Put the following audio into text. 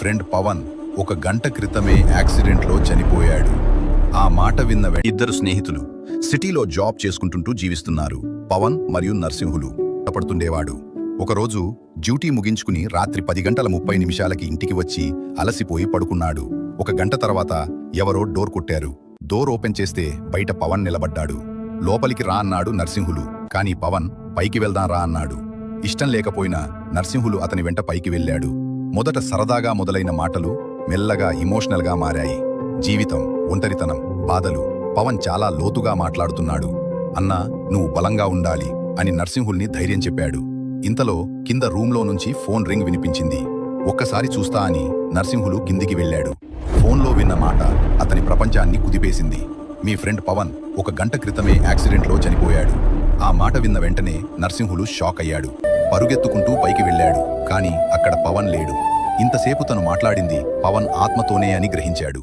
Friend Pawan ఒక గంట క్రితమే యాక్సిడెంట్లో చనిపోయాడు. ఆ మాట విన్న ఇద్దరు స్నేహితులు సిటీలో జాబ్ చేసుకుంటుంటూ జీవిస్తున్నారు. పవన్ మరియు నర్సింహులు పడుతుండేవాడు. ఒకరోజు డ్యూటీ ముగించుకుని రాత్రి 10:30 ఇంటికి వచ్చి అలసిపోయి పడుకున్నాడు. ఒక గంట తర్వాత ఎవరో డోర్ కొట్టారు. డోర్ ఓపెన్ చేస్తే బయట పవన్ నిలబడ్డాడు. లోపలికి రా అన్నాడు నర్సింహులు. కానీ పవన్ పైకి వెళ్దాం రా అన్నాడు. ఇష్టం లేకపోయినా నర్సింహులు అతని వెంట పైకి వెళ్ళాడు. మొదట సరదాగా మొదలైన మాటలు మెల్లగా ఇమోషనల్గా మారాయి. జీవితం, ఒంటరితనం, బాధలు. పవన్ చాలా లోతుగా మాట్లాడుతున్నాడు. అన్నా, నువ్వు బలంగా ఉండాలి అని నర్సింహుల్ని ధైర్యం చెప్పాడు. ఇంతలో కింద రూంలో నుంచి ఫోన్ రింగ్ వినిపించింది. ఒక్కసారి చూస్తా అని నర్సింహులు కిందికి వెళ్ళాడు. ఫోన్లో విన్న మాట అతని ప్రపంచాన్ని కుదిపేసింది. మీ ఫ్రెండ్ పవన్ ఒక గంట క్రితమే యాక్సిడెంట్లో చనిపోయాడు. ఆ మాట విన్న వెంటనే నర్సింహులు షాక్ అయ్యాడు. పరుగెత్తుకుంటూ పైకి వెళ్ళాడు. కానీ అక్కడ పవన్ లేడు. ఇంతసేపు తను మాట్లాడింది పవన్ ఆత్మతోనే అని గ్రహించాడు.